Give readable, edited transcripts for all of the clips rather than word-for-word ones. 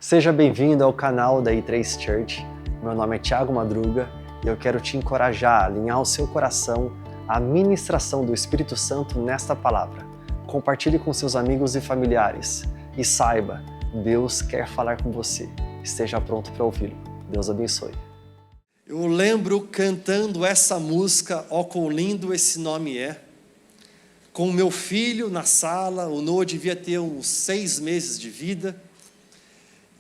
Seja bem-vindo ao canal da I3 Church. Meu nome é Thiago Madruga e eu quero te encorajar a alinhar o seu coração à ministração do Espírito Santo nesta palavra. Compartilhe com seus amigos e familiares e saiba, Deus quer falar com você. Esteja pronto para ouvi-lo. Deus abençoe. Eu lembro cantando essa música, ó quão lindo esse nome é, com o meu filho na sala. O Noah devia ter uns 6 meses de vida,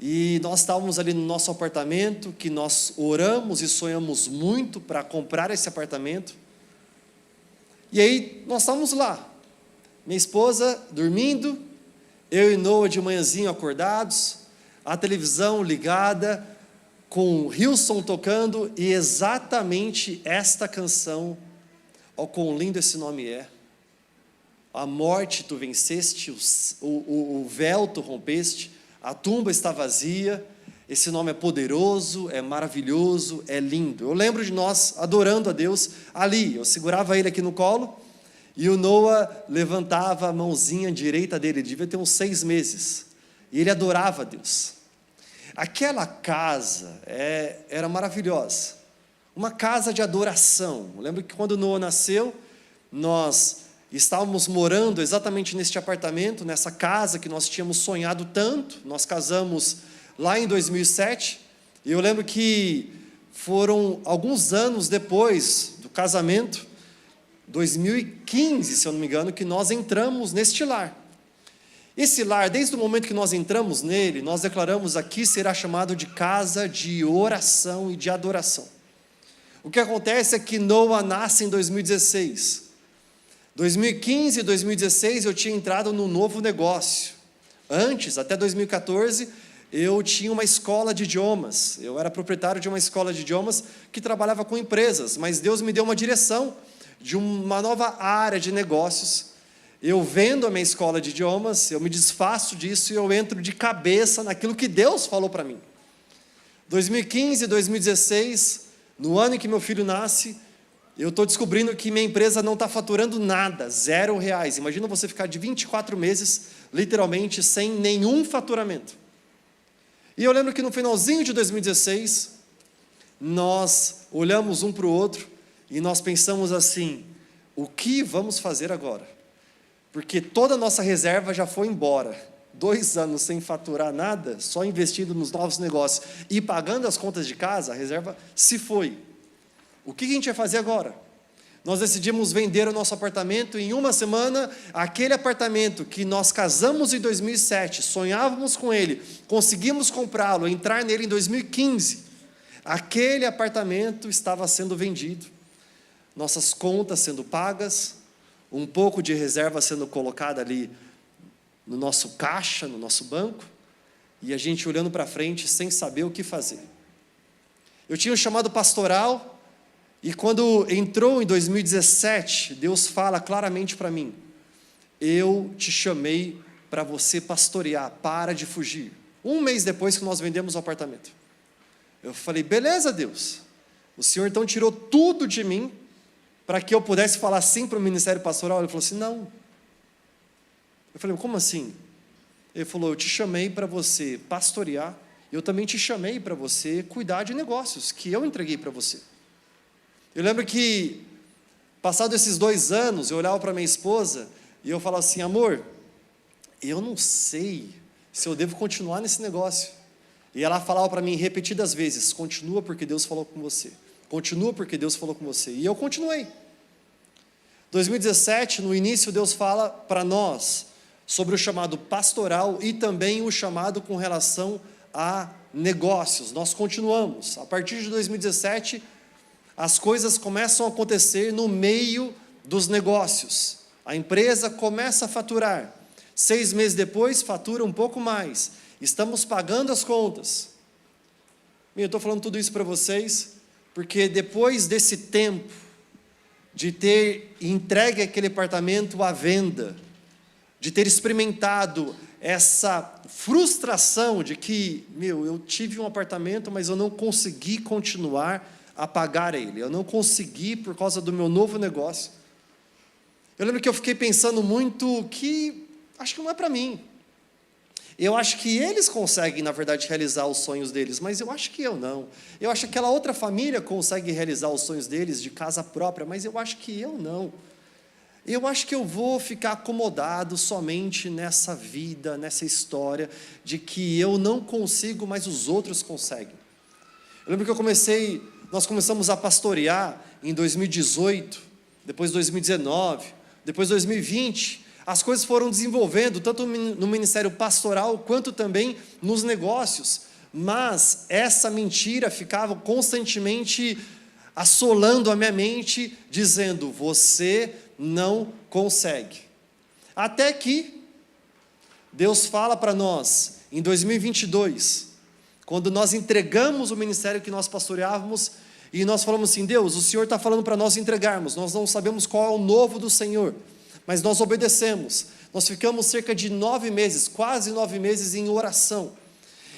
e nós estávamos ali no nosso apartamento, que nós oramos e sonhamos muito para comprar esse apartamento, e aí nós estávamos lá, minha esposa dormindo, eu e Noah de manhãzinho acordados, a televisão ligada, com o Hilson tocando, e exatamente esta canção, ó quão lindo esse nome é, a morte tu venceste, o véu tu rompeste, a tumba está vazia, esse nome é poderoso, é maravilhoso, é lindo. Eu lembro de nós adorando a Deus ali, eu segurava ele aqui no colo, e o Noah levantava a mãozinha direita dele, ele devia ter uns 6 meses, e ele adorava a Deus. Aquela casa era maravilhosa, uma casa de adoração. Eu lembro que quando Noah nasceu, nós estávamos morando exatamente neste apartamento, nessa casa que nós tínhamos sonhado tanto. Nós casamos lá em 2007, e eu lembro que foram alguns anos depois do casamento, 2015, se eu não me engano, que nós entramos neste lar. Esse lar, desde o momento que nós entramos nele, nós declaramos: aqui será chamado de casa de oração e de adoração. O que acontece é que Noah nasce em 2016. 2015 e 2016 eu tinha entrado num novo negócio. Antes, até 2014, eu tinha uma escola de idiomas. Eu era proprietário de uma escola de idiomas que trabalhava com empresas, mas Deus me deu uma direção de uma nova área de negócios. Eu vendo a minha escola de idiomas, eu me desfaço disso e eu entro de cabeça naquilo que Deus falou para mim. 2015 e 2016, no ano em que meu filho nasce, eu estou descobrindo que minha empresa não está faturando nada, R$0. Imagina você ficar de 24 meses, literalmente, sem nenhum faturamento. E eu lembro que no finalzinho de 2016, nós olhamos um para o outro e nós pensamos assim: o que vamos fazer agora? Porque toda a nossa reserva já foi embora. 2 anos sem faturar nada, só investindo nos novos negócios e pagando as contas de casa, a reserva se foi. O que a gente vai fazer agora? Nós decidimos vender o nosso apartamento. Em uma semana, aquele apartamento que nós casamos em 2007, sonhávamos com ele, conseguimos comprá-lo, entrar nele em 2015, aquele apartamento estava sendo vendido, nossas contas sendo pagas, um pouco de reserva sendo colocada ali no nosso caixa, no nosso banco, e a gente olhando para frente sem saber o que fazer. Eu tinha um chamado pastoral, e quando entrou em 2017, Deus fala claramente para mim: eu te chamei para você pastorear, para de fugir. 1 mês depois que nós vendemos o apartamento, eu falei: beleza, Deus, o Senhor então tirou tudo de mim, para que eu pudesse falar sim para o ministério pastoral? Ele falou assim: não. Eu falei: como assim? Ele falou: eu te chamei para você pastorear, eu também te chamei para você cuidar de negócios, que eu entreguei para você. Eu lembro que, passados esses 2 anos, eu olhava para minha esposa e eu falava assim: amor, eu não sei se eu devo continuar nesse negócio. E ela falava para mim repetidas vezes: continua porque Deus falou com você. Continua porque Deus falou com você. E eu continuei. 2017, no início, Deus fala para nós sobre o chamado pastoral e também o chamado com relação a negócios. Nós continuamos. A partir de 2017, as coisas começam a acontecer no meio dos negócios. A empresa começa a faturar. 6 meses depois, fatura um pouco mais. Estamos pagando as contas. Eu estou falando tudo isso para vocês, porque depois desse tempo, de ter entregue aquele apartamento à venda, de ter experimentado essa frustração de que, eu tive um apartamento, mas eu não consegui continuar a pagar ele, eu não consegui por causa do meu novo negócio. Eu lembro que eu fiquei pensando muito que, acho que não é para mim. Eu acho que eles conseguem, na verdade, realizar os sonhos deles, mas eu acho que eu não. Eu acho que aquela outra família consegue realizar os sonhos deles de casa própria, mas eu acho que eu não. Eu acho que eu vou ficar acomodado somente nessa vida, nessa história, de que eu não consigo, mas os outros conseguem. Eu lembro que nós começamos a pastorear em 2018, depois 2019, depois 2020, as coisas foram desenvolvendo, tanto no ministério pastoral, quanto também nos negócios, mas essa mentira ficava constantemente assolando a minha mente, dizendo, você não consegue. Até que Deus fala para nós, em 2022, quando nós entregamos o ministério que nós pastoreávamos, e nós falamos assim, Deus, o Senhor está falando para nós entregarmos, nós não sabemos qual é o novo do Senhor, mas nós obedecemos. Nós ficamos cerca de 9 meses, quase 9 meses em oração.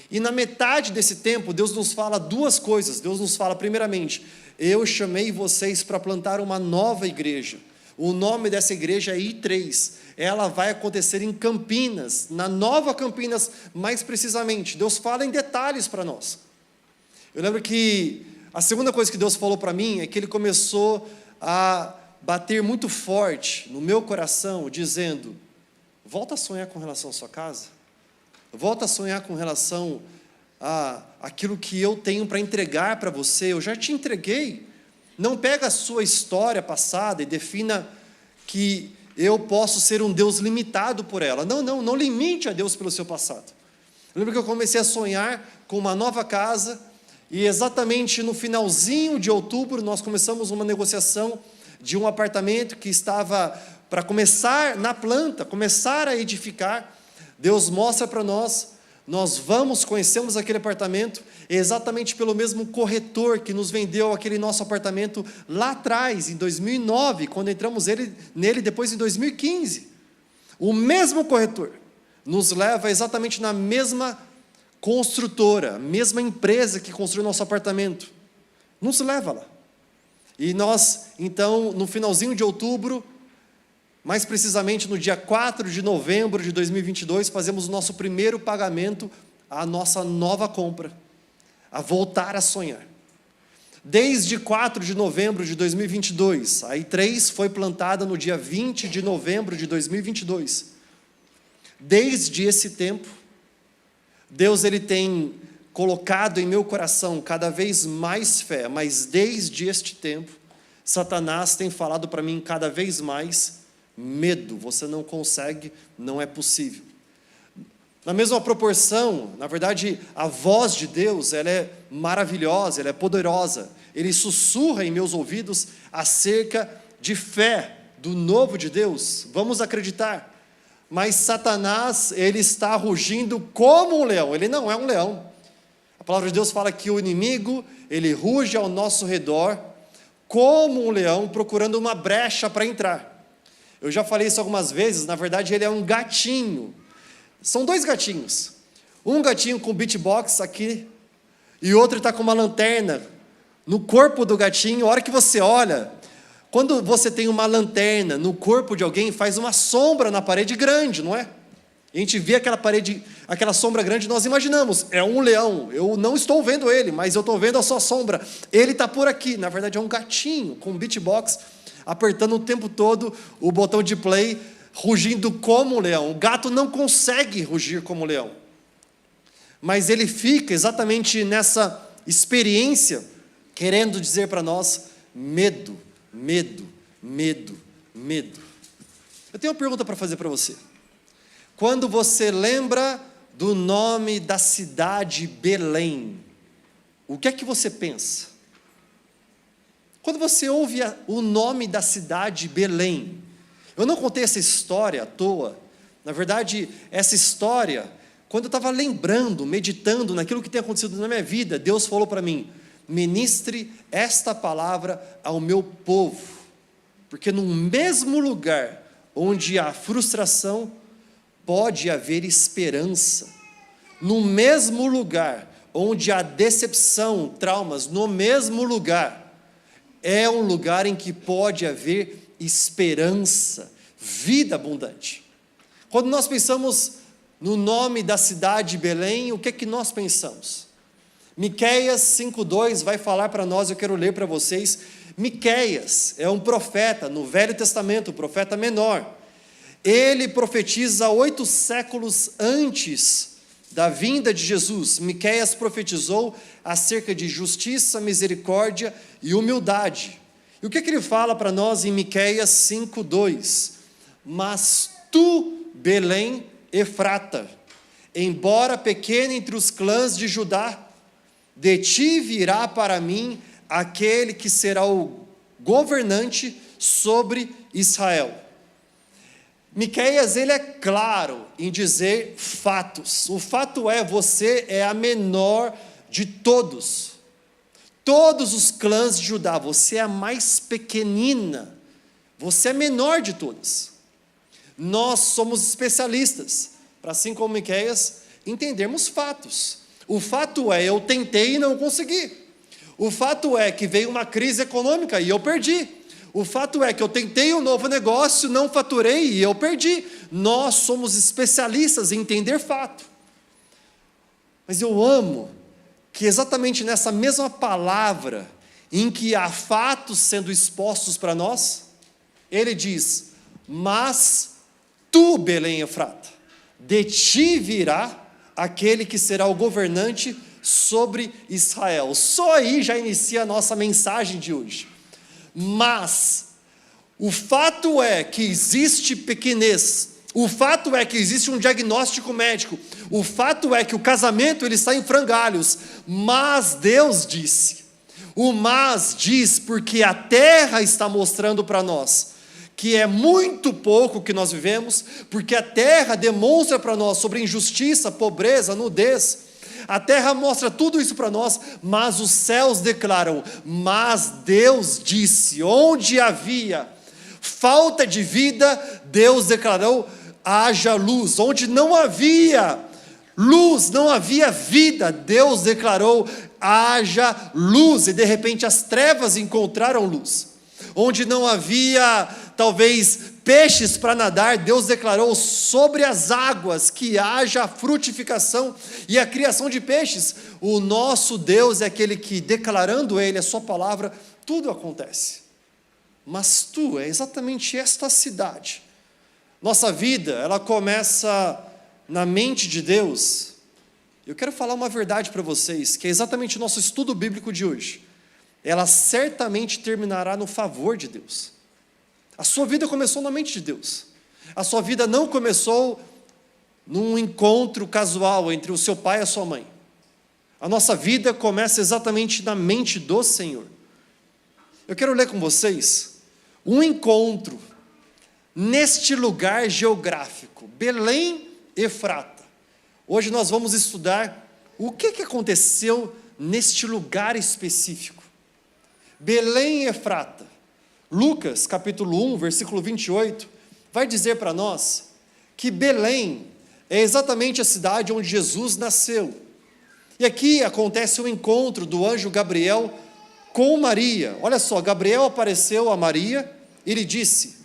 E na metade desse tempo, Deus nos fala duas coisas. Deus nos fala, primeiramente, eu chamei vocês para plantar uma nova igreja. O nome dessa igreja é I3. Ela vai acontecer em Campinas, na Nova Campinas, mais precisamente. Deus fala em detalhes para nós. Eu lembro que a segunda coisa que Deus falou para mim é que Ele começou a bater muito forte no meu coração, dizendo, volta a sonhar com relação à sua casa, volta a sonhar com relação a aquilo que eu tenho para entregar para você, eu já te entreguei. Não pega a sua história passada e defina que eu posso ser um Deus limitado por ela. Não limite a Deus pelo seu passado. Eu lembro que eu comecei a sonhar com uma nova casa, e exatamente no finalzinho de outubro, nós começamos uma negociação de um apartamento que estava para começar na planta, começar a edificar. Deus mostra para nós conhecemos aquele apartamento, exatamente pelo mesmo corretor que nos vendeu aquele nosso apartamento lá atrás, em 2009, quando entramos nele depois em 2015. O mesmo corretor nos leva exatamente na mesma construtora, a mesma empresa que construiu nosso apartamento, nos leva lá. E nós, então, no finalzinho de outubro, mais precisamente no dia 4 de novembro de 2022, fazemos o nosso primeiro pagamento à nossa nova compra, a voltar a sonhar. Desde 4 de novembro de 2022, a I3 foi plantada no dia 20 de novembro de 2022. Desde esse tempo, Deus ele tem colocado em meu coração cada vez mais fé, mas desde este tempo, Satanás tem falado para mim cada vez mais, medo, você não consegue, não é possível. Na mesma proporção, na verdade, a voz de Deus, ela é maravilhosa, ela é poderosa, Ele sussurra em meus ouvidos acerca de fé, do novo de Deus, vamos acreditar. Mas Satanás, ele está rugindo como um leão, ele não é um leão. A palavra de Deus fala que o inimigo, ele ruge ao nosso redor, como um leão procurando uma brecha para entrar. Eu já falei isso algumas vezes, na verdade ele é um gatinho. São dois gatinhos. Um gatinho com beatbox aqui, e outro está com uma lanterna no corpo do gatinho. A hora que você olha, quando você tem uma lanterna no corpo de alguém, faz uma sombra na parede grande, não é? A gente vê aquela parede, aquela sombra grande, nós imaginamos, é um leão, eu não estou vendo ele, mas eu estou vendo a sua sombra, ele está por aqui. Na verdade é um gatinho com beatbox, apertando o tempo todo o botão de play, rugindo como um leão. O gato não consegue rugir como um leão, mas ele fica exatamente nessa experiência, querendo dizer para nós, medo, medo, medo, medo. Eu tenho uma pergunta para fazer para você. Quando você lembra do nome da cidade Belém, o que é que você pensa? Quando você ouve o nome da cidade Belém, eu não contei essa história à toa. Na verdade, essa história, quando eu estava lembrando, meditando naquilo que tem acontecido na minha vida, Deus falou para mim, ministre esta palavra ao meu povo, porque no mesmo lugar onde há frustração, pode haver esperança. No mesmo lugar onde há decepção, traumas, no mesmo lugar, é um lugar em que pode haver esperança, vida abundante. Quando nós pensamos no nome da cidade Belém, o que é que nós pensamos? Miqueias 5:2 vai falar para nós, eu quero ler para vocês. Miqueias é um profeta no Velho Testamento, um profeta menor. Ele profetiza 8 séculos antes da vinda de Jesus. Miqueias profetizou acerca de justiça, misericórdia e humildade. E o que ele fala para nós em Miqueias 5:2? Mas tu, Belém, Efrata, embora pequena entre os clãs de Judá, de ti virá para mim aquele que será o governante sobre Israel. Miqueias, ele é claro em dizer fatos. O fato é, você é a menor de todos. Todos os clãs de Judá, você é a mais pequenina. Você é a menor de todas. Nós somos especialistas, para assim como Miqueias, entendermos fatos. O fato é, eu tentei e não consegui. O fato é que veio uma crise econômica e eu perdi. O fato é que eu tentei um novo negócio, não faturei e eu perdi. Nós somos especialistas em entender fato. Mas eu amo que exatamente nessa mesma palavra, em que há fatos sendo expostos para nós, ele diz, mas tu, Belém Efrata, de ti virá aquele que será o governante sobre Israel. Só aí já inicia a nossa mensagem de hoje. Mas o fato é que existe pequenez, o fato é que existe um diagnóstico médico, o fato é que o casamento ele está em frangalhos, mas Deus disse, o mas diz porque a terra está mostrando para nós que é muito pouco que nós vivemos, porque a terra demonstra para nós sobre injustiça, pobreza, nudez. A terra mostra tudo isso para nós, mas os céus declaram, mas Deus disse, onde havia falta de vida, Deus declarou, haja luz. Onde não havia luz, não havia vida, Deus declarou, haja luz. E de repente as trevas encontraram luz. Onde não havia, talvez, peixes para nadar, Deus declarou sobre as águas que haja a frutificação e a criação de peixes. O nosso Deus é aquele que, declarando Ele a sua palavra, tudo acontece. Mas tu, é exatamente esta cidade. Nossa vida, ela começa na mente de Deus. Eu quero falar uma verdade para vocês, que é exatamente o nosso estudo bíblico de hoje. Ela certamente terminará no favor de Deus. A sua vida começou na mente de Deus. A sua vida não começou num encontro casual entre o seu pai e a sua mãe. A nossa vida começa exatamente na mente do Senhor. Eu quero ler com vocês um encontro neste lugar geográfico, Belém Efrata. Hoje nós vamos estudar o que aconteceu neste lugar específico. Belém Efrata. Lucas, capítulo 1, versículo 28, vai dizer para nós que Belém é exatamente a cidade onde Jesus nasceu. E aqui acontece o encontro do anjo Gabriel com Maria. Olha só, Gabriel apareceu a Maria e lhe disse,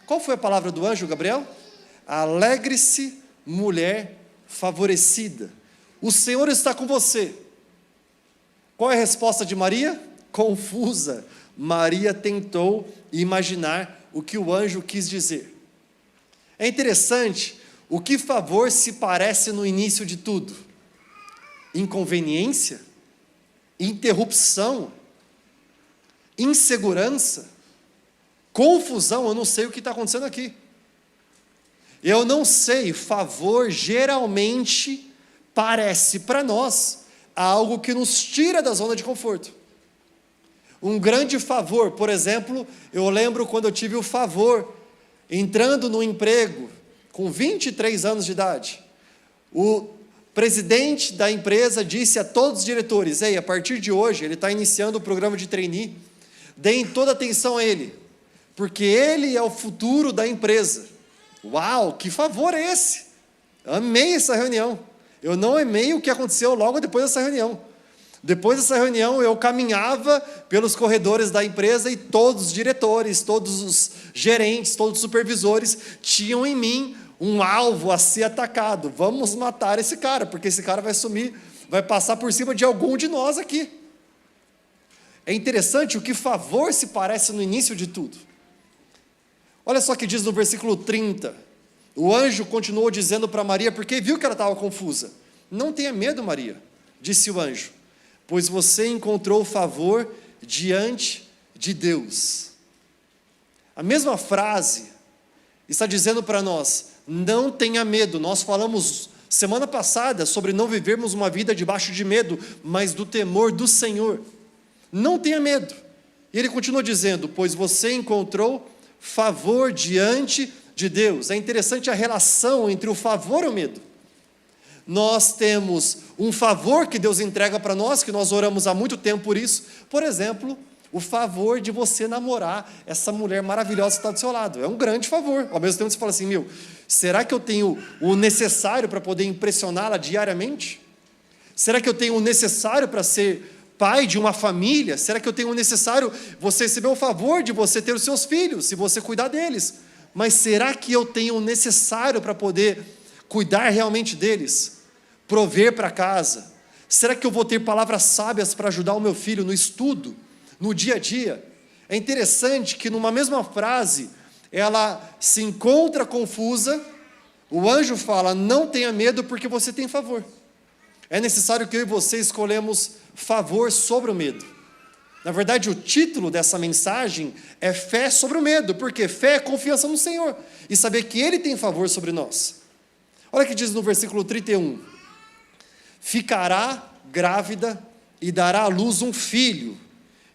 qual foi a palavra do anjo Gabriel? Alegre-se, mulher favorecida. O Senhor está com você. Qual é a resposta de Maria? Confusa. Maria tentou imaginar o que o anjo quis dizer. É interessante o que favor se parece no início de tudo. Inconveniência, interrupção, insegurança, confusão. Eu não sei o que está acontecendo aqui. Eu não sei, favor geralmente parece para nós algo que nos tira da zona de conforto. Um grande favor, por exemplo, eu lembro quando eu tive o favor, entrando no emprego, com 23 anos de idade, o presidente da empresa disse a todos os diretores, a partir de hoje, ele está iniciando o programa de trainee, deem toda atenção a ele, porque ele é o futuro da empresa. Uau, que favor é esse? Amei essa reunião. Eu não amei o que aconteceu logo depois dessa reunião. Depois dessa reunião, eu caminhava pelos corredores da empresa e todos os diretores, todos os gerentes, todos os supervisores tinham em mim um alvo a ser atacado. Vamos matar esse cara, porque esse cara vai sumir, vai passar por cima de algum de nós aqui. É interessante o que favor se parece no início de tudo. Olha só o que diz no versículo 30. O anjo continuou dizendo para Maria, porque viu que ela estava confusa. Não tenha medo, Maria, disse o anjo, pois você encontrou favor diante de Deus. A mesma frase está dizendo para nós, não tenha medo. Nós falamos semana passada sobre não vivermos uma vida debaixo de medo, mas do temor do Senhor. Não tenha medo. E ele continua dizendo, pois você encontrou favor diante de Deus. É interessante a relação entre o favor e o medo. Nós temos um favor que Deus entrega para nós, que nós oramos há muito tempo por isso. Por exemplo, o favor de você namorar essa mulher maravilhosa que está do seu lado. É um grande favor. Ao mesmo tempo você fala assim, será que eu tenho o necessário para poder impressioná-la diariamente? Será que eu tenho o necessário para ser pai de uma família? Será que eu tenho o necessário, você receber o favor de você ter os seus filhos, se você cuidar deles? Mas será que eu tenho o necessário para poder cuidar realmente deles? Prover para casa? Será que eu vou ter palavras sábias para ajudar o meu filho no estudo, no dia a dia? É interessante que numa mesma frase, ela se encontra confusa, o anjo fala, não tenha medo porque você tem favor. É necessário que eu e você escolhemos favor sobre o medo. Na verdade, o título dessa mensagem é fé sobre o medo, porque fé é confiança no Senhor, e saber que Ele tem favor sobre nós. Olha o que diz no versículo 31. Ficará grávida e dará à luz um filho,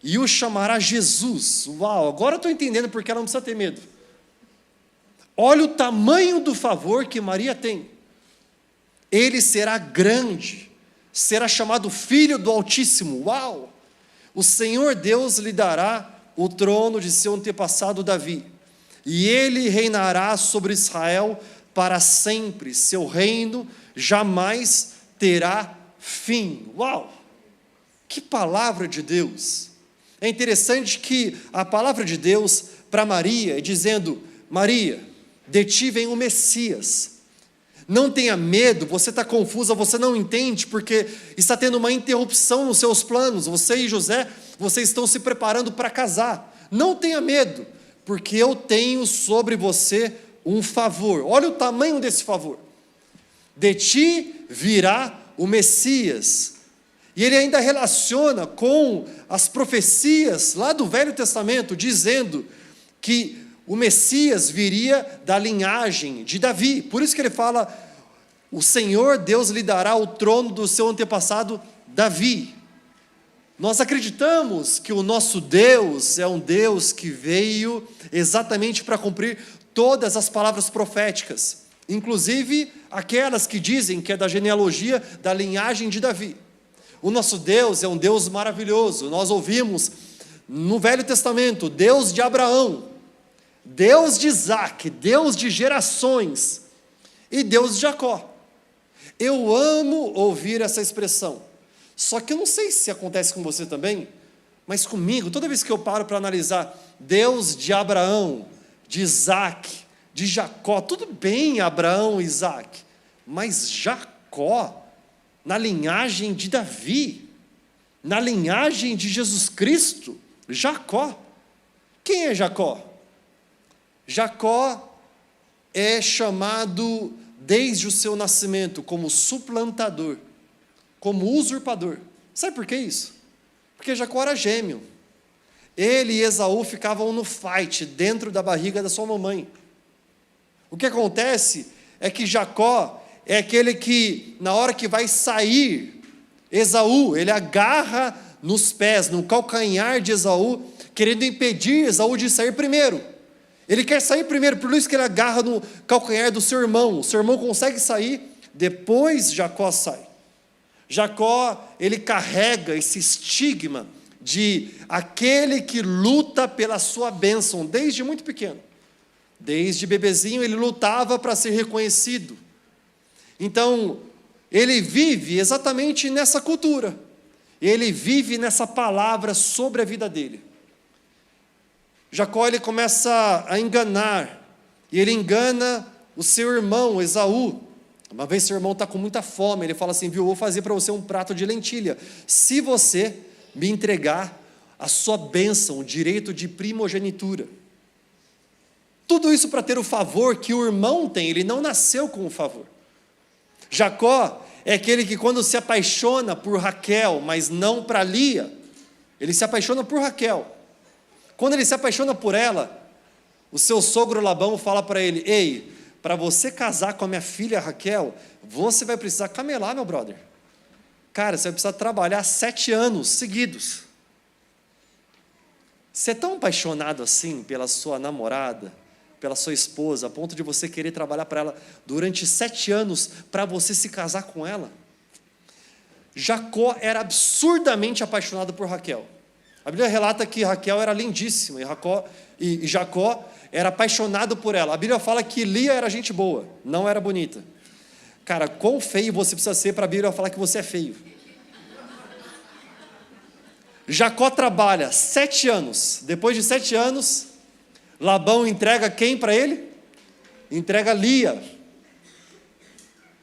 e o chamará Jesus. Uau, agora eu estou entendendo porque ela não precisa ter medo. Olha o tamanho do favor que Maria tem. Ele será grande, será chamado Filho do Altíssimo. Uau! O Senhor Deus lhe dará o trono de seu antepassado Davi, e ele reinará sobre Israel para sempre. Seu reino jamais terá fim. Uau! Que palavra de Deus! É interessante que a palavra de Deus para Maria é dizendo, Maria, de ti vem o Messias. Não tenha medo, você está confusa, você não entende, porque está tendo uma interrupção nos seus planos. Você e José, vocês estão se preparando para casar. Não tenha medo, porque eu tenho sobre você um favor. Olha o tamanho desse favor. De ti virá o Messias. E ele ainda relaciona com as profecias lá do Velho Testamento, dizendo que o Messias viria da linhagem de Davi. Por isso que ele fala, o Senhor Deus lhe dará o trono do seu antepassado Davi. Nós acreditamos que o nosso Deus é um Deus que veio exatamente para cumprir todas as palavras proféticas, inclusive aquelas que dizem que é da genealogia, da linhagem de Davi. O nosso Deus é um Deus maravilhoso. Nós ouvimos no Velho Testamento, Deus de Abraão, Deus de Isaac, Deus de gerações e Deus de Jacó. Eu amo ouvir essa expressão, só que eu não sei se acontece com você também, mas comigo, toda vez que eu paro para analisar Deus de Abraão, de Isaac, de Jacó, tudo bem Abraão e Isaac, mas Jacó, na linhagem de Davi, na linhagem de Jesus Cristo, Jacó. Quem é Jacó? Jacó é chamado desde o seu nascimento como suplantador, como usurpador. Sabe por que isso? Porque Jacó era gêmeo. Ele e Esaú ficavam no fight dentro da barriga da sua mamãe. O que acontece é que Jacó é aquele que, na hora que vai sair, Esaú, ele agarra nos pés, no calcanhar de Esaú, querendo impedir Esaú de sair primeiro. Ele quer sair primeiro, por isso que ele agarra no calcanhar do seu irmão. O seu irmão consegue sair, depois Jacó sai. Jacó, ele carrega esse estigma de aquele que luta pela sua bênção, desde muito pequeno. Desde bebezinho ele lutava para ser reconhecido. Então, ele vive exatamente nessa cultura. Ele vive nessa palavra sobre a vida dele. Jacó, ele começa a enganar, e ele engana o seu irmão Esaú. Uma vez seu irmão está com muita fome, ele fala assim, viu, eu vou fazer para você um prato de lentilha, se você me entregar a sua bênção, o direito de primogenitura. Tudo isso para ter o favor que o irmão tem, ele não nasceu com o favor. Jacó é aquele que quando se apaixona por Raquel, mas não para Lia, ele se apaixona por Raquel. Quando ele se apaixona por ela, o seu sogro Labão fala para ele, ei, para você casar com a minha filha Raquel, você vai precisar camelar, meu brother. Cara, você vai precisar trabalhar 7 anos seguidos. Você é tão apaixonado assim pela sua namorada, pela sua esposa, a ponto de você querer trabalhar para ela durante 7 anos, para você se casar com ela? Jacó era absurdamente apaixonado por Raquel. A Bíblia relata que Raquel era lindíssima, e Jacó era apaixonado por ela. A Bíblia fala que Lia era gente boa, não era bonita. Cara, quão feio você precisa ser para a Bíblia falar que você é feio? Jacó trabalha 7 anos. Depois de 7 anos, Labão entrega quem para ele? Entrega Lia.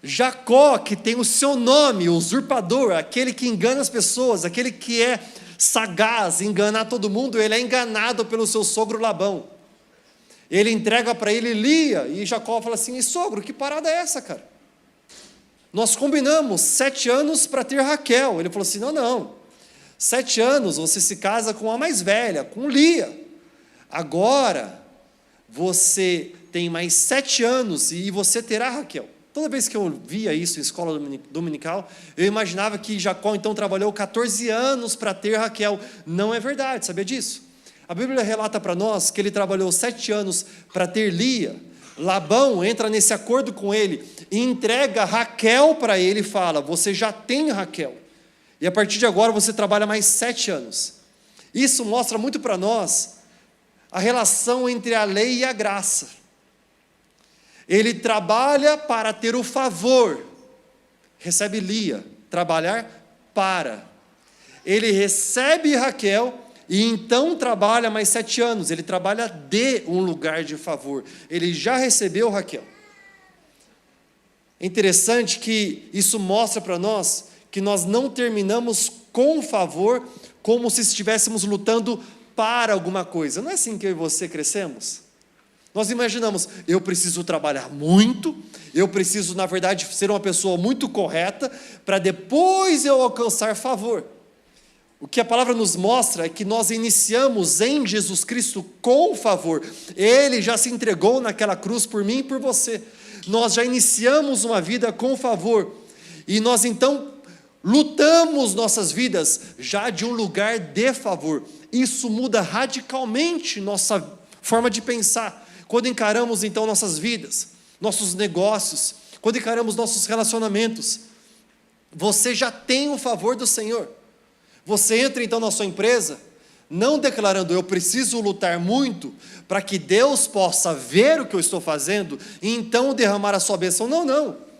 Jacó, que tem o seu nome, o usurpador, aquele que engana as pessoas, aquele que é sagaz, enganar todo mundo, ele é enganado pelo seu sogro Labão. Ele entrega para ele Lia, e Jacó fala assim, e sogro, que parada é essa, cara? Nós combinamos 7 anos para ter Raquel. Ele falou assim, não, 7 anos você se casa com a mais velha, com Lia. Agora, você tem mais 7 anos e você terá Raquel. Toda vez que eu via isso em escola dominical, eu imaginava que Jacó então trabalhou 14 anos para ter Raquel. Não é verdade, sabia disso? A Bíblia relata para nós que ele trabalhou 7 anos para ter Lia. Labão entra nesse acordo com ele e entrega Raquel para ele e fala, você já tem Raquel. E a partir de agora você trabalha mais 7 anos. Isso mostra muito para nós a relação entre a lei e a graça. Ele trabalha para ter o favor. Recebe Lia, trabalhar para. Ele recebe Raquel e então trabalha mais 7 anos. Ele trabalha de um lugar de favor. Ele já recebeu Raquel. É interessante que isso mostra para nós que nós não terminamos com favor como se estivéssemos lutando para alguma coisa. Não é assim que eu e você crescemos? Nós imaginamos, eu preciso trabalhar muito, eu preciso, na verdade, ser uma pessoa muito correta, para depois eu alcançar favor. O que a palavra nos mostra é que nós iniciamos em Jesus Cristo com favor. Ele já se entregou naquela cruz por mim e por você. Nós já iniciamos uma vida com favor. E nós então lutamos nossas vidas já de um lugar de favor. Isso muda radicalmente nossa forma de pensar. Quando encaramos então nossas vidas, nossos negócios, quando encaramos nossos relacionamentos, você já tem o favor do Senhor. Você entra então na sua empresa, não declarando, eu preciso lutar muito, para que Deus possa ver o que eu estou fazendo, e então derramar a sua bênção. Não.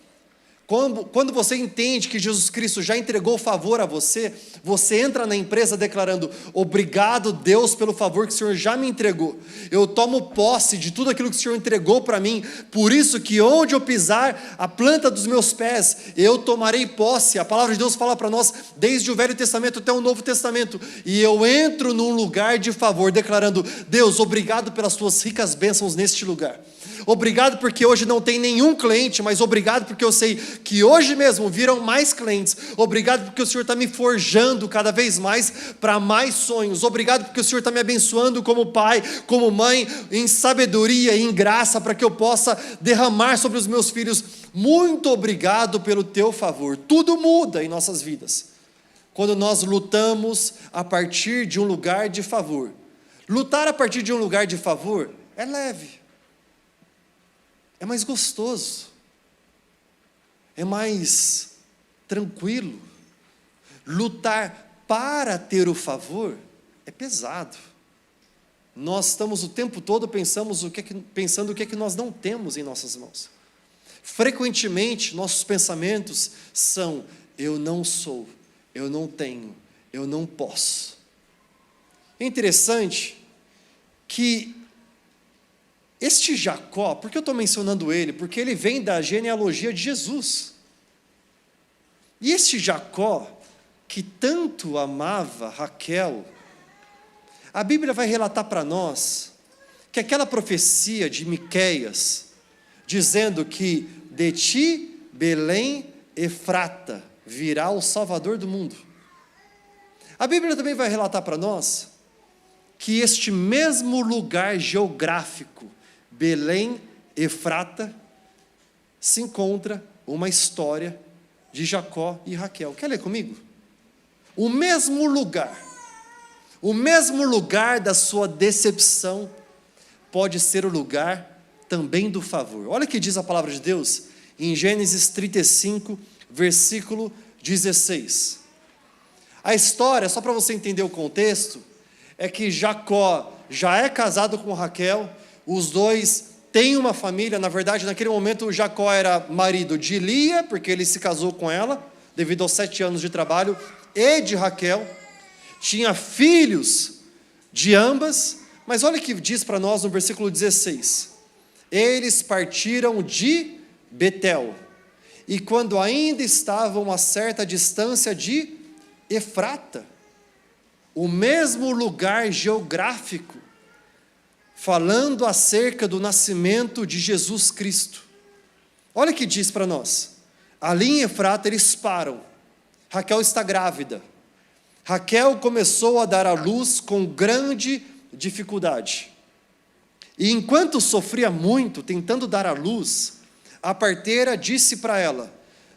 Quando você entende que Jesus Cristo já entregou o favor a você, você entra na empresa declarando, obrigado Deus pelo favor que o Senhor já me entregou, eu tomo posse de tudo aquilo que o Senhor entregou para mim, por isso que onde eu pisar a planta dos meus pés, eu tomarei posse. A palavra de Deus fala para nós, desde o Velho Testamento até o Novo Testamento, e eu entro num lugar de favor, declarando, Deus, obrigado pelas tuas ricas bênçãos neste lugar. Obrigado porque hoje não tem nenhum cliente, mas obrigado porque eu sei que hoje mesmo viram mais clientes. Obrigado porque o Senhor está me forjando cada vez mais para mais sonhos. Obrigado porque o Senhor está me abençoando como pai, como mãe, em sabedoria e em graça, para que eu possa derramar sobre os meus filhos. Muito obrigado pelo teu favor. Tudo muda em nossas vidas quando nós lutamos a partir de um lugar de favor. Lutar a partir de um lugar de favor é leve. É mais gostoso, é mais tranquilo. Lutar para ter o favor é pesado. Nós estamos o tempo todo pensando o que é que nós não temos em nossas mãos. Frequentemente, nossos pensamentos são, eu não sou, eu não tenho, eu não posso. É interessante que Este Jacó, por que eu estou mencionando ele? Porque ele vem da genealogia de Jesus. E este Jacó, que tanto amava Raquel, a Bíblia vai relatar para nós que aquela profecia de Miqueias, dizendo que de ti, Belém, Efrata, virá o Salvador do mundo. A Bíblia também vai relatar para nós que este mesmo lugar geográfico, Belém, Efrata, se encontra uma história de Jacó e Raquel. Quer ler comigo? O mesmo lugar da sua decepção pode ser o lugar também do favor. Olha o que diz a palavra de Deus em Gênesis 35, versículo 16. A história, só para você entender o contexto, é que Jacó já é casado com Raquel, os dois têm uma família. Na verdade, naquele momento, Jacó era marido de Lia, porque ele se casou com ela, devido aos 7 anos de trabalho, e de Raquel, tinha filhos de ambas, mas olha o que diz para nós no versículo 16, eles partiram de Betel, e quando ainda estavam a certa distância de Efrata, o mesmo lugar geográfico, falando acerca do nascimento de Jesus Cristo. Olha o que diz para nós, ali em Efrata eles param, Raquel está grávida, Raquel começou a dar à luz com grande dificuldade, e enquanto sofria muito tentando dar à luz, a parteira disse para ela,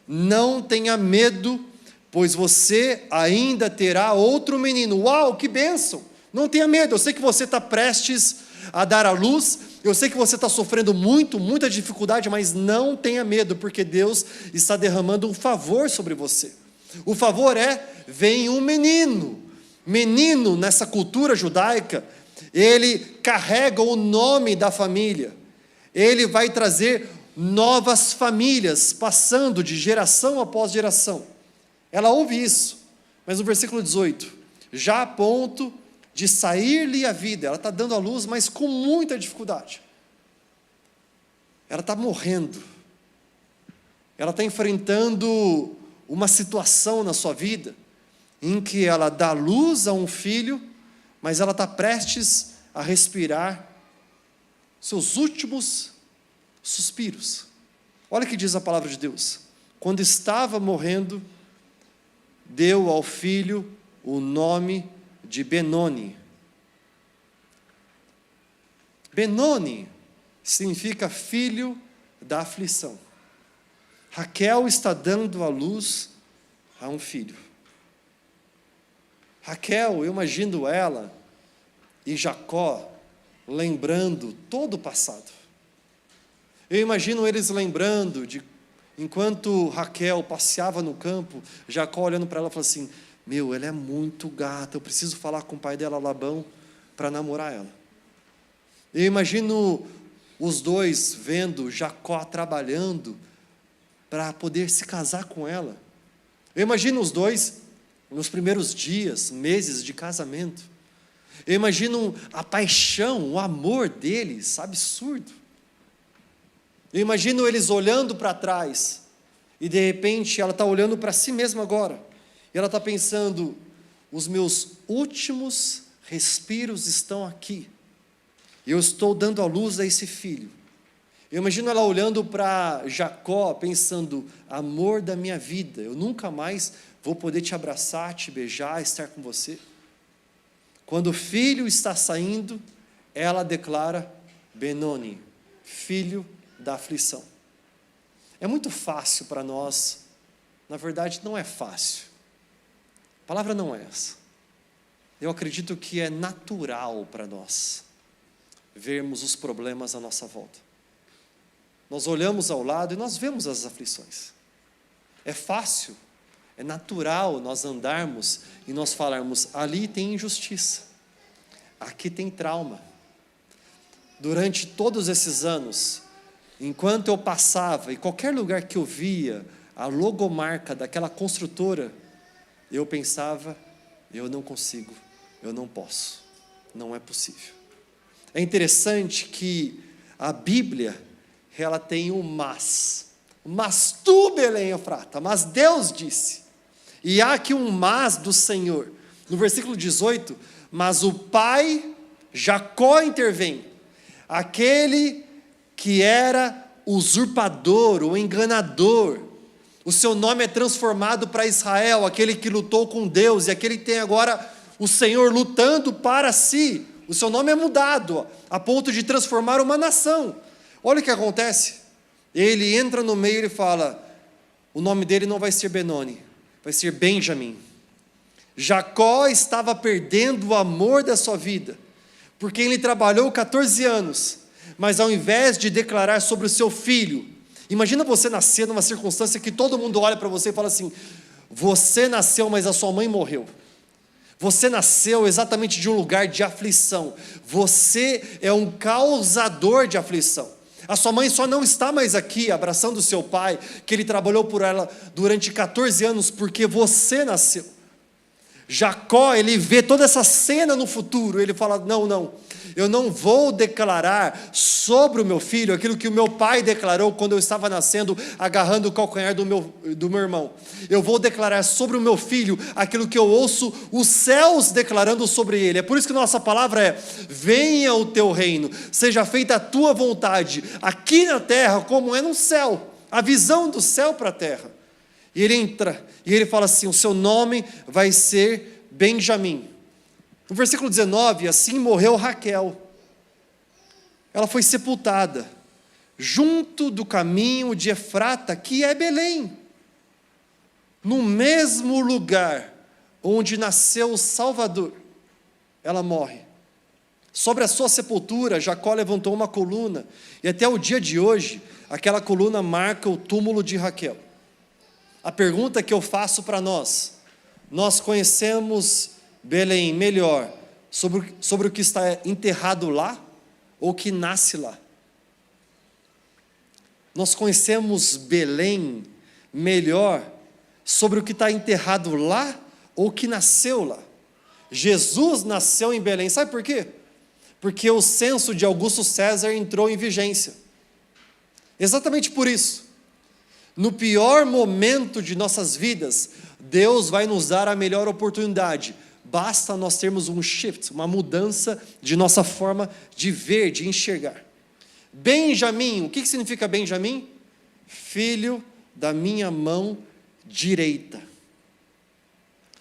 não tenha medo, pois você ainda terá outro menino. Uau, que bênção, não tenha medo, eu sei que você está prestes a dar à luz, eu sei que você está sofrendo muita dificuldade, mas não tenha medo, porque Deus está derramando um favor sobre você. O favor é, vem um menino. Menino, nessa cultura judaica, ele carrega o nome da família, ele vai trazer novas famílias, passando de geração após geração. Ela ouve isso, mas no versículo 18, já a ponto de sair-lhe a vida, ela está dando à luz, mas com muita dificuldade. Ela está morrendo, ela está enfrentando uma situação na sua vida, em que ela dá luz a um filho, mas ela está prestes a respirar seus últimos suspiros. Olha o que diz a palavra de Deus, quando estava morrendo, deu ao filho o nome de Benoni. Benoni significa filho da aflição. Raquel está dando à luz a um filho. Raquel, eu imagino ela e Jacó lembrando todo o passado. Eu imagino eles lembrando de enquanto Raquel passeava no campo, Jacó olhando para ela e falou assim, ela é muito gata, eu preciso falar com o pai dela, Labão, para namorar ela. Eu imagino os dois vendo Jacó trabalhando para poder se casar com ela. Eu imagino os dois nos primeiros dias, meses de casamento. Eu imagino a paixão, o amor deles, absurdo. Eu imagino eles olhando para trás, e de repente ela está olhando para si mesma agora, e ela está pensando, os meus últimos respiros estão aqui, eu estou dando à luz a esse filho. Eu imagino ela olhando para Jacó, pensando, amor da minha vida, eu nunca mais vou poder te abraçar, te beijar, estar com você. Quando o filho está saindo, ela declara, Benoni, filho da aflição. É muito fácil para nós, na verdade não é fácil, a palavra não é essa. Eu acredito que é natural para nós vermos os problemas à nossa volta. Nós olhamos ao lado e nós vemos as aflições. É fácil, é natural nós andarmos e nós falarmos, ali tem injustiça, aqui tem trauma. Durante todos esses anos, enquanto eu passava, e qualquer lugar que eu via a logomarca daquela construtora, eu pensava, eu não consigo, eu não posso, não é possível. É interessante que a Bíblia, ela tem um mas. Mas tu, Belém Efrata, mas Deus disse. E há aqui um mas do Senhor. No versículo 18, mas o pai Jacó intervém. Aquele que era usurpador, o enganador. O seu nome é transformado para Israel, aquele que lutou com Deus, e aquele que tem agora o Senhor lutando para si. O seu nome é mudado, a ponto de transformar uma nação. Olha o que acontece. Ele entra no meio e ele fala, o nome dele não vai ser Benoni, vai ser Benjamim. Jacó estava perdendo o amor da sua vida, porque ele trabalhou 14 anos, mas ao invés de declarar sobre o seu filho, imagina você nascer numa circunstância que todo mundo olha para você e fala assim, você nasceu, mas a sua mãe morreu. Você nasceu exatamente de um lugar de aflição. Você é um causador de aflição. A sua mãe só não está mais aqui abraçando o seu pai, que ele trabalhou por ela durante 14 anos, porque você nasceu. Jacó, ele vê toda essa cena no futuro, ele fala, não, eu não vou declarar sobre o meu filho aquilo que o meu pai declarou quando eu estava nascendo, agarrando o calcanhar do meu irmão. Eu vou declarar sobre o meu filho aquilo que eu ouço os céus declarando sobre ele. É por isso que nossa palavra é, venha o teu reino, seja feita a tua vontade, aqui na terra como é no céu, a visão do céu para a terra. E ele entra, e ele fala assim, o seu nome vai ser Benjamim. No versículo 19, assim morreu Raquel. Ela foi sepultada, junto do caminho de Efrata, que é Belém. No mesmo lugar onde nasceu o Salvador, ela morre. Sobre a sua sepultura, Jacó levantou uma coluna, e até o dia de hoje, aquela coluna marca o túmulo de Raquel. A pergunta que eu faço para nós conhecemos Belém melhor sobre o que está enterrado lá ou que nasce lá? Nós conhecemos Belém melhor sobre o que está enterrado lá ou que nasceu lá? Jesus nasceu em Belém, sabe por quê? Porque o censo de Augusto César entrou em vigência. Exatamente por isso. No pior momento de nossas vidas, Deus vai nos dar a melhor oportunidade. Basta nós termos um shift, uma mudança de nossa forma de ver, de enxergar. Benjamim, o que significa Benjamim? Filho da minha mão direita.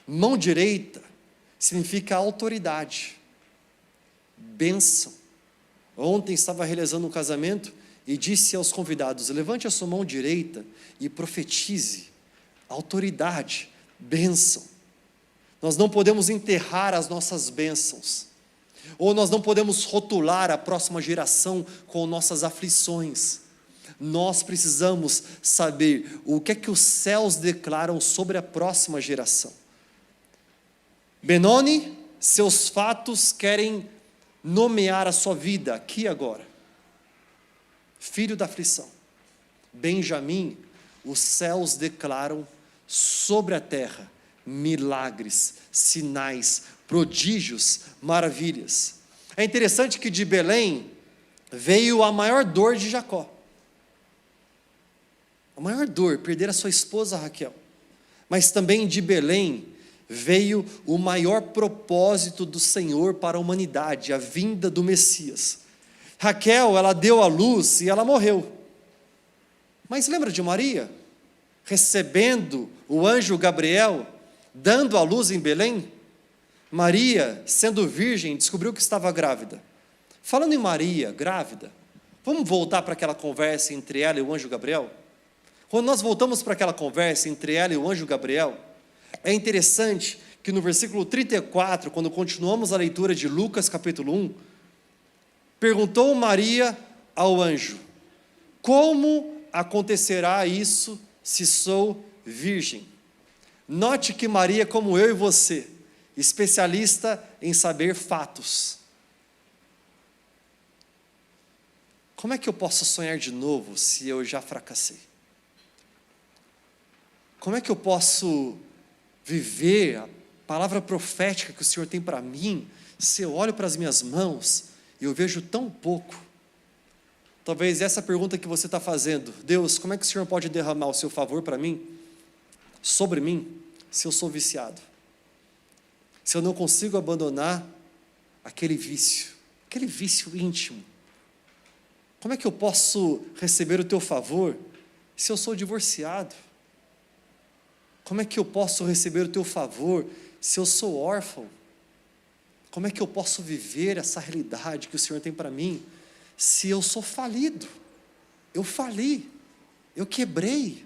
Mão direita significa autoridade, bênção. Ontem estava realizando um casamento e disse aos convidados, levante a sua mão direita e profetize, autoridade, bênção. Nós não podemos enterrar as nossas bênçãos, ou nós não podemos rotular a próxima geração com nossas aflições. Nós precisamos saber o que é que os céus declaram sobre a próxima geração. Benoni, seus fatos querem nomear a sua vida aqui e agora. Filho da aflição. Benjamim, os céus declaram sobre a terra milagres, sinais, prodígios, maravilhas. É interessante que de Belém veio a maior dor de Jacó. A maior dor, perder a sua esposa Raquel. Mas também de Belém veio o maior propósito do Senhor para a humanidade, a vinda do Messias. Raquel, ela deu à luz e ela morreu. Mas lembra de Maria? Recebendo o anjo Gabriel, dando à luz em Belém? Maria, sendo virgem, descobriu que estava grávida. Falando em Maria, grávida, vamos voltar para aquela conversa entre ela e o anjo Gabriel? Quando nós voltamos para aquela conversa entre ela e o anjo Gabriel, é interessante que no versículo 34, quando continuamos a leitura de Lucas capítulo 1, perguntou Maria ao anjo, como acontecerá isso se sou virgem? Note que Maria, como eu e você, especialista em saber fatos. Como é que eu posso sonhar de novo se eu já fracassei? Como é que eu posso viver a palavra profética que o Senhor tem para mim, se eu olho para as minhas mãos e eu vejo tão pouco? Talvez essa pergunta que você está fazendo: Deus, como é que o Senhor pode derramar o seu favor para mim, sobre mim, se eu sou viciado? Se eu não consigo abandonar aquele vício íntimo? Como é que eu posso receber o teu favor se eu sou divorciado? Como é que eu posso receber o teu favor se eu sou órfão? Como é que eu posso viver essa realidade que o Senhor tem para mim se eu sou falido? Eu fali, eu quebrei,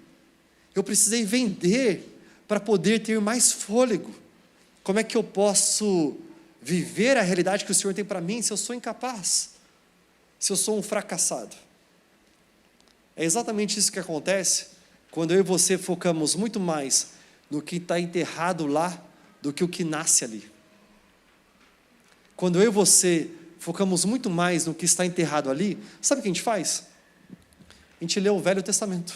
eu precisei vender para poder ter mais fôlego. Como é que eu posso viver a realidade que o Senhor tem para mim se eu sou incapaz? Se eu sou um fracassado? É exatamente isso que acontece quando eu e você focamos muito mais no que está enterrado lá do que o que nasce ali. Quando eu e você focamos muito mais no que está enterrado ali, sabe o que a gente faz? A gente lê o Velho Testamento.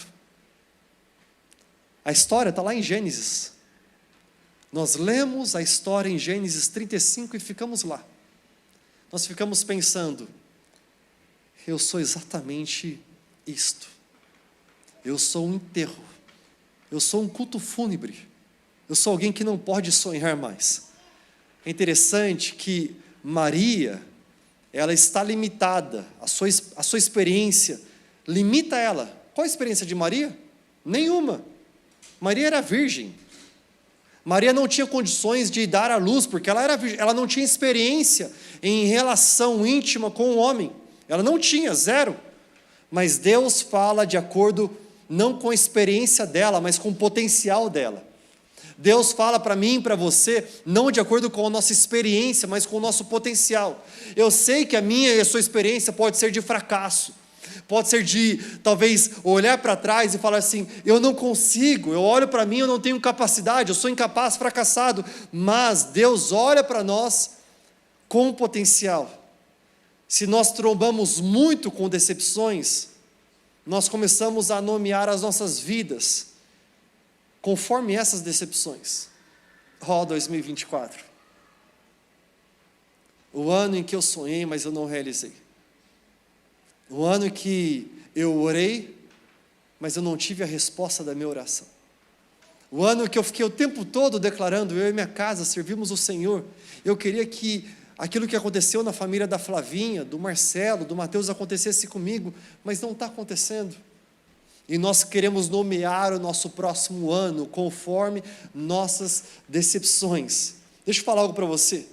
A história está lá em Gênesis. Nós lemos a história em Gênesis 35 e ficamos lá. Nós ficamos pensando: eu sou exatamente isto. Eu sou um enterro. Eu sou um culto fúnebre. Eu sou alguém que não pode sonhar mais. É interessante que Maria, ela está limitada, a sua experiência limita ela. Qual a experiência de Maria? Nenhuma. Maria era virgem. Maria não tinha condições de dar à luz, porque ela era virgem, ela não tinha experiência em relação íntima com o homem. Ela não tinha, zero. Mas Deus fala de acordo, não com a experiência dela, mas com o potencial dela. Deus fala para mim e para você, não de acordo com a nossa experiência, mas com o nosso potencial. Eu sei que a minha e a sua experiência pode ser de fracasso, pode ser de, talvez, olhar para trás e falar assim: eu não consigo, eu olho para mim, eu não tenho capacidade, eu sou incapaz, fracassado. Mas Deus olha para nós com potencial. Se nós trombamos muito com decepções, nós começamos a nomear as nossas vidas conforme essas decepções. 2024. O ano em que eu sonhei, mas eu não realizei. O ano em que eu orei, mas eu não tive a resposta da minha oração. O ano em que eu fiquei o tempo todo declarando: eu e minha casa servimos o Senhor. Eu queria que aquilo que aconteceu na família da Flavinha, do Marcelo, do Mateus acontecesse comigo, mas não está acontecendo. E nós queremos nomear o nosso próximo ano conforme nossas decepções. Deixa eu falar algo para você.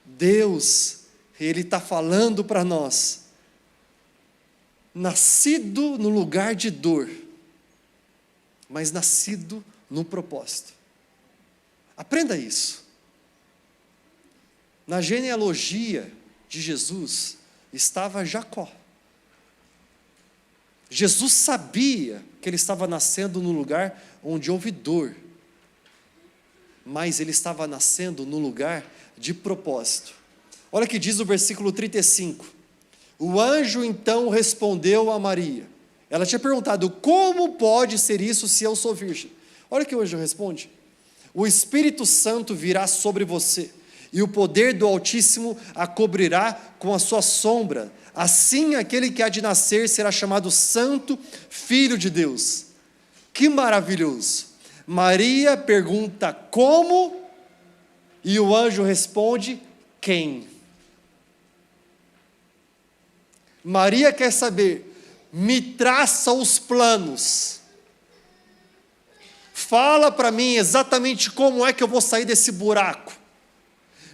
Deus, Ele está falando para nós: nascido no lugar de dor, mas nascido no propósito. Aprenda isso. Na genealogia de Jesus estava Jacó. Jesus sabia que ele estava nascendo no lugar onde houve dor, mas ele estava nascendo no lugar de propósito. Olha o que diz o versículo 35. O anjo então respondeu a Maria. Ela tinha perguntado: como pode ser isso se eu sou virgem? Olha o que o anjo responde: o Espírito Santo virá sobre você, e o poder do Altíssimo a cobrirá com a sua sombra. Assim, aquele que há de nascer será chamado Santo Filho de Deus. Que maravilhoso! Maria pergunta como, e o anjo responde quem. Maria quer saber: me traça os planos. Fala para mim exatamente como é que eu vou sair desse buraco.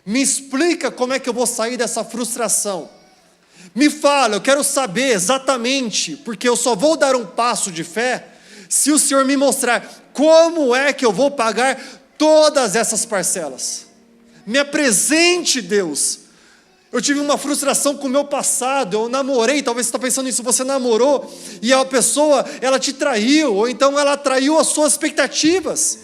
Me explica como é que eu vou sair dessa frustração. Me fala, eu quero saber exatamente, porque eu só vou dar um passo de fé se o Senhor me mostrar como é que eu vou pagar todas essas parcelas. Me apresente, Deus. Eu tive uma frustração com o meu passado, eu namorei, talvez você está pensando nisso, você namorou, e a pessoa, ela te traiu, ou então ela traiu as suas expectativas.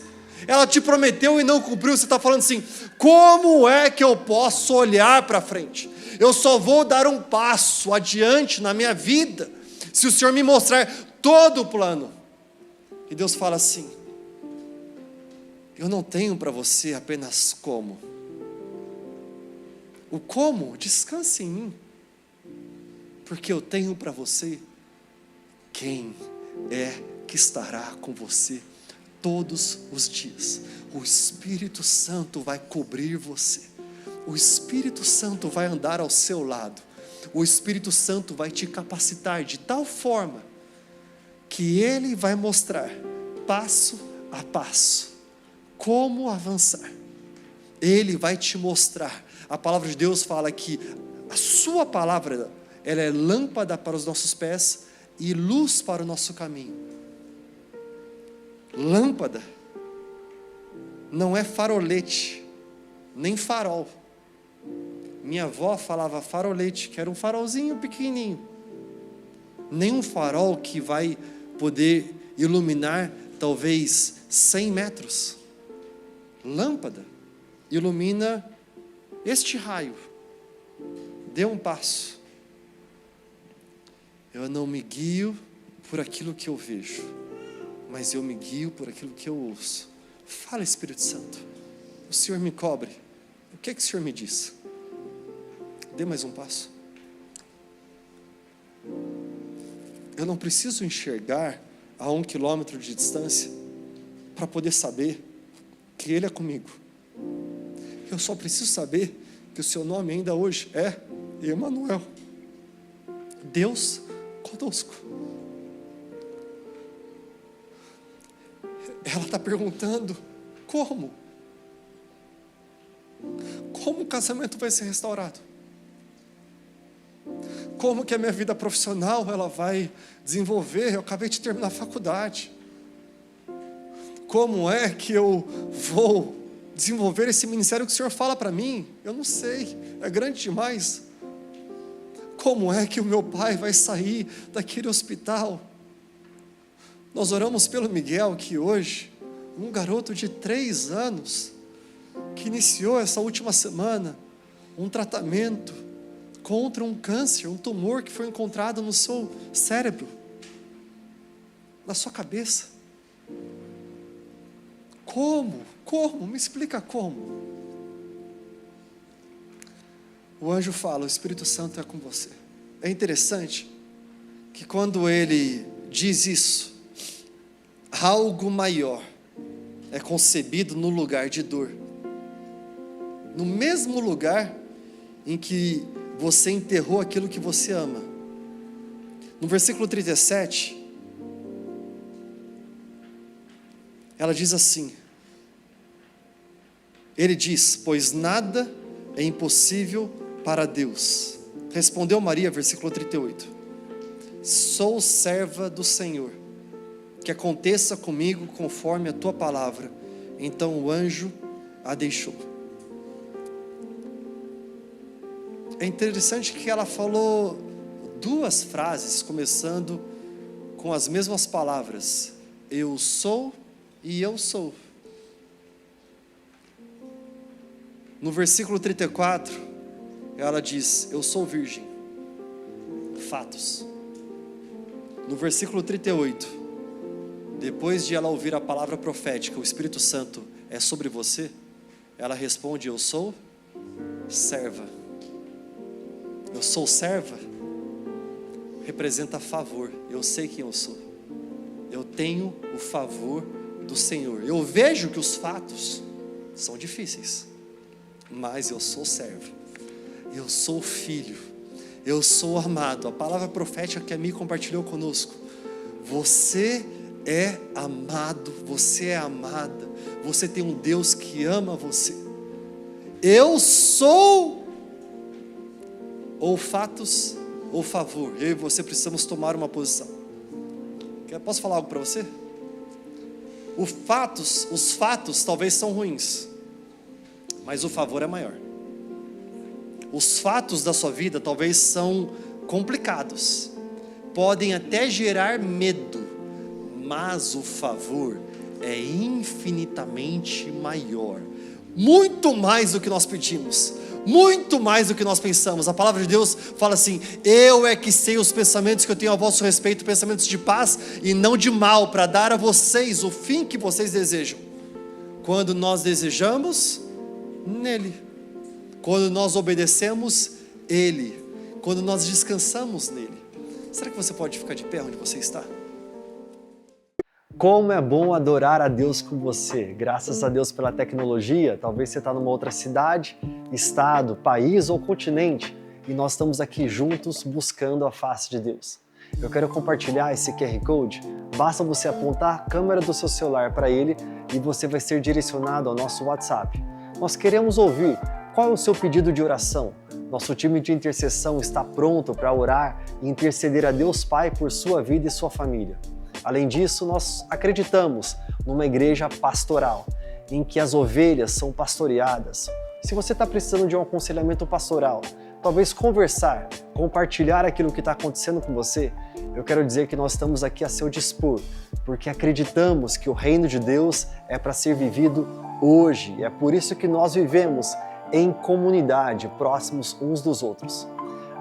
Ela te prometeu e não cumpriu, você está falando assim: como é que eu posso olhar para frente? Eu só vou dar um passo adiante na minha vida se o Senhor me mostrar todo o plano. E Deus fala assim: eu não tenho para você apenas como. O como, descanse em mim. porque eu tenho para você quem é que estará com você todos os dias. O Espírito Santo vai cobrir você. O Espírito Santo vai andar ao seu lado. O Espírito Santo vai te capacitar de tal forma que Ele vai mostrar passo a passo como avançar. Ele vai te mostrar. A palavra de Deus fala que a sua palavra, ela é lâmpada para os nossos pés e luz para o nosso caminho. Lâmpada não é farolete, nem farol. Minha avó falava farolete, que era um farolzinho pequenininho. Nem um farol que vai poder iluminar talvez 100 metros. Lâmpada ilumina este raio. Dê um passo. Eu não me guio por aquilo que eu vejo, mas eu me guio por aquilo que eu ouço. Fala, Espírito Santo, o Senhor me cobre. O que é que o Senhor me diz? Dê mais um passo. Eu não preciso enxergar a 1 quilômetro de distância para poder saber que Ele é comigo. Eu só preciso saber que o seu nome ainda hoje é Emanuel, Deus conosco. Ela está perguntando como o casamento vai ser restaurado, como que a minha vida profissional ela vai desenvolver. Eu acabei de terminar a faculdade, como é que eu vou desenvolver esse ministério que o Senhor fala para mim? Eu não sei, é grande demais. Como é que o meu pai vai sair daquele hospital? Nós oramos pelo Miguel, que hoje, um garoto de 3 anos, que iniciou essa última semana um tratamento contra um câncer, um tumor que foi encontrado no seu cérebro, na sua cabeça. Como? Me explica como. O anjo fala, o Espírito Santo é com você. É interessante que quando ele diz isso, algo maior é concebido no lugar de dor. No mesmo lugar em que você enterrou aquilo que você ama. No versículo 37, ela diz assim, ele diz, pois nada é impossível para Deus. Respondeu Maria, versículo 38, sou serva do Senhor, que aconteça comigo conforme a tua palavra. Então o anjo a deixou. É interessante que ela falou 2 frases, começando com as mesmas palavras, eu sou e eu sou. No versículo 34, ela diz, eu sou virgem. Fatos. No versículo 38, depois de ela ouvir a palavra profética, o Espírito Santo é sobre você, ela responde, eu sou serva. Eu sou serva, representa favor. Eu sei quem eu sou. Eu tenho o favor do Senhor. Eu vejo que os fatos são difíceis, mas eu sou servo. Eu sou filho. Eu sou amado. A palavra profética que a Mi compartilhou conosco. Você é amado. Você é amada. Você tem um Deus que ama você. Eu sou ou fatos ou favor. Eu e você precisamos tomar uma posição. Posso falar algo para você? Os fatos talvez são ruins, mas o favor é maior. Os fatos da sua vida talvez são complicados, podem até gerar medo, mas o favor é infinitamente maior, muito mais do que nós pedimos, muito mais do que nós pensamos. A palavra de Deus fala assim, eu é que sei os pensamentos que eu tenho a vosso respeito, pensamentos de paz e não de mal, para dar a vocês o fim que vocês desejam. Quando nós desejamos, nele. Quando nós obedecemos, Ele. quando nós descansamos nele. Será que você pode ficar de pé onde você está? Como é bom adorar a Deus com você. Graças a Deus pela tecnologia, talvez você está numa outra cidade, estado, país ou continente, e nós estamos aqui juntos buscando a face de Deus. Eu quero compartilhar esse QR Code. Basta você apontar a câmera do seu celular para ele e você vai ser direcionado ao nosso WhatsApp. Nós queremos ouvir qual é o seu pedido de oração. Nosso time de intercessão está pronto para orar e interceder a Deus Pai por sua vida e sua família. Além disso, nós acreditamos numa igreja pastoral, em que as ovelhas são pastoreadas. Se você está precisando de um aconselhamento pastoral, talvez conversar, compartilhar aquilo que está acontecendo com você, eu quero dizer que nós estamos aqui a seu dispor, porque acreditamos que o reino de Deus é para ser vivido hoje. E é por isso que nós vivemos em comunidade, próximos uns dos outros.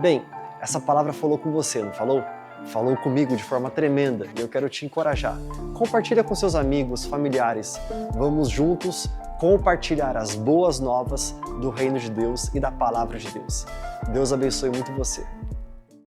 Bem, essa palavra falou com você, não falou? Falou comigo de forma tremenda e eu quero te encorajar. Compartilha com seus amigos, familiares. Vamos juntos compartilhar as boas novas do reino de Deus e da palavra de Deus. Deus abençoe muito você.